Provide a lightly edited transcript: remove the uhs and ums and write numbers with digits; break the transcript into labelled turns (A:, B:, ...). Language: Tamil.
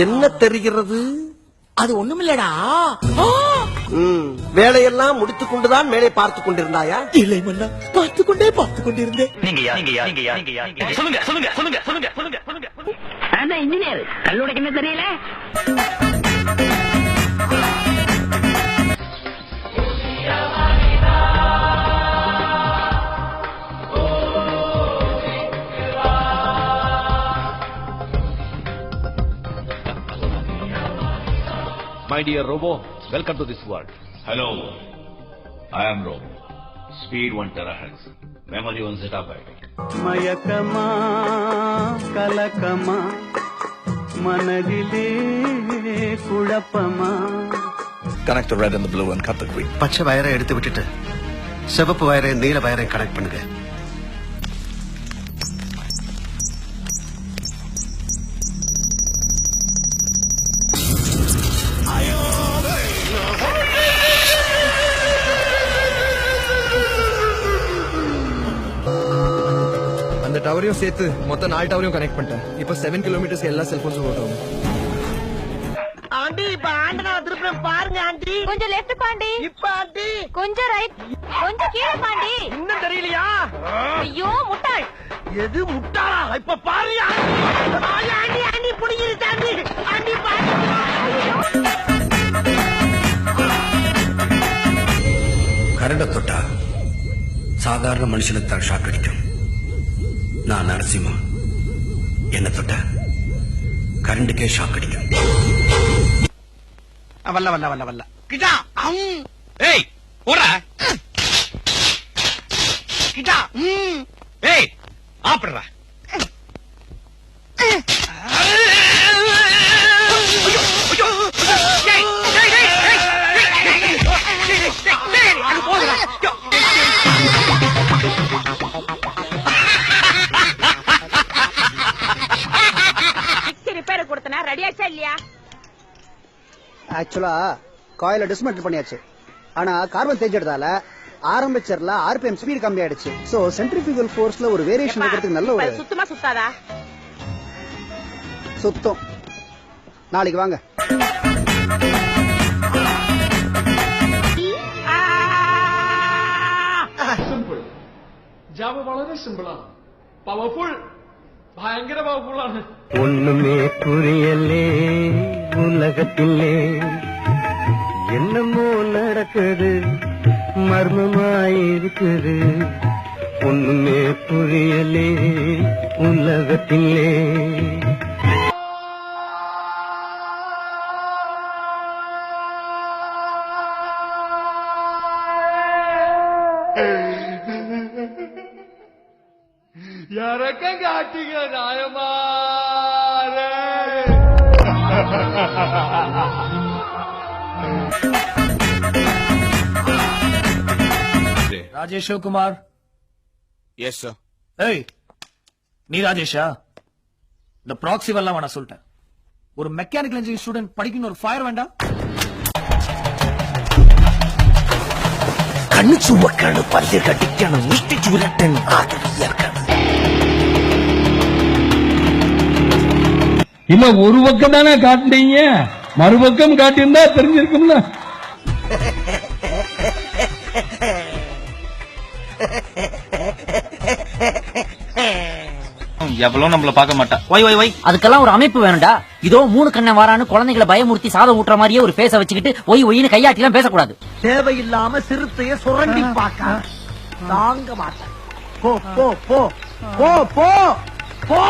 A: என்ன தெரிகிறது?
B: அது ஒண்ணுமில்லடா.
A: வேலையெல்லாம் முடித்துக் கொண்டுதான் மேலே பார்த்துக் கொண்டிருந்தாயா?
B: இல்லை மன்னா, பார்த்துக் கொண்டிருந்தேன்.
C: இன்ஜினியர் கல்லுடைக்கு என்ன தெரியல.
D: My dear Robo, welcome to this world.
E: Hello, I am Robo. Speed 1 terahertz. Memory 1 zettabyte.
F: மயக்கமா கலக்கமா மனதிலே குழப்பமா.
G: Connect the red and the blue and cut the green.
H: பச்சை வயரை எடுத்து விட்டுட்டு சிவப்பு வயரை நீல வயரை கனெக்ட் பண்ணுங்க.
I: அந்த டவரையும் சேர்த்து மொத்தம் 4 டவரையும் கனெக்ட் பண்ணிட்டேன். இப்போ 7 கிலோமீட்டர்ஸ்க்கு எல்லா செல்போன்ஸும் ஓட்டும்.
B: ஆண்டி, இப்ப ஆண்டனா திருப்பி பாருங்க ஆண்டி.
J: கொஞ்சம் லெஃப்ட் பாண்டி.
B: இப்ப ஆண்டி
J: கொஞ்சம் ரைட். கொஞ்சம் கீழே பாண்டி.
B: இன்னும் தெரியலையா?
J: ஐயோ முட்டாள்.
B: எது முட்டாளா? இப்ப பாரு ஆண்டி. ஆண்டி புடிங்கிருச்சு ஆண்டி. ஆண்டி பாரு.
H: கரண்ட தொட்டா சாதாரண மனுஷனுக்கு தான் ஷாக் அடிக்கும். நான் நரசிம்மா, என்ன தொட்டா கரண்டுக்கே ஷாக் அடிக்கும்.
B: வல்ல கிட்டா.
D: Hey, ஓடா.
B: கிட்டா.
D: Hey, ஆப்றா.
J: ரிப்பேர் கொடுத்தனா ரெடியாச்சா இல்லையா?
F: ஆக்சுவலா காயில டிஸ்மெண்டில் பண்ணியாச்சு. ஆனா கார்பன் தேஞ்செடுத்தால ஆரம்பிச்சர்ல ஆர்பிஎம் ஸ்பீட் கம்மி ஆயிடுச்சு. சோ சென்ட்ரிஃபியூகல் ஃபோர்ஸ்ல ஒரு வேரியேஷன் இருக்கிறதுக்கு நல்ல ஒரு
J: சுத்தமா சுத்தாதா?
F: சுத்தம். நாளைக்கு வாங்க.
I: സിമ്പിൾ ജാവ വളരെ സിമ്പിളാണ്. പവർഫുൾ, ഭയങ്കര പവർഫുൾ ആണ്.
F: ஒண்ணுமே புரியலே உலகத்திலே என்னமோ நடக்குது மர்மமாயிருக்குது. ஒண்ணுமே புரியலே உலகத்திலே.
I: ഇറക്കം കാട്ടിക നായമാരെ.
G: Rajesh Kumar.
D: Yes, sir.
G: Hey, நீ ராஜேஷா? இந்த ப்ராக்ஸி எல்லாம் வேணா சொல்லிட்டேன். ஒரு மெக்கானிக்கல் இன்ஜினியரிங் ஸ்டூடெண்ட் படிக்கணும், ஒரு ஃபயர் வேண்டாம்.
B: கண்ணு சுவக்கணும், பல்லு கட்டிக்கணும், முஷ்டி சுரட்டன், ஆதவியற்கணும்.
K: இல்ல ஒரு பக்கம் தானே காட்டுனீங்க, மறுபக்கம் காட்டியிருந்தா தெரிஞ்சிருக்கும்ல.
C: எவ்வளவு நம்மள பார்க்க மாட்டா.
B: வை அதுக்கெல்லாம் ஒரு அமைப்பு வேணும்டா. இதோ 3 கண்ண வாரான்னு குழந்தைகளை பயமுறுத்தி சாதம் ஊட்டுற மாதிரியே ஒரு பேச வச்சுக்கிட்டு ஒயின்னு கையாட்டிலாம் பேசக்கூடாது. தேவையில்லாம சிறுத்தைய சுரண்டி பார்க்க தாங்க மாட்டேன். போ போ போ போ போ போ.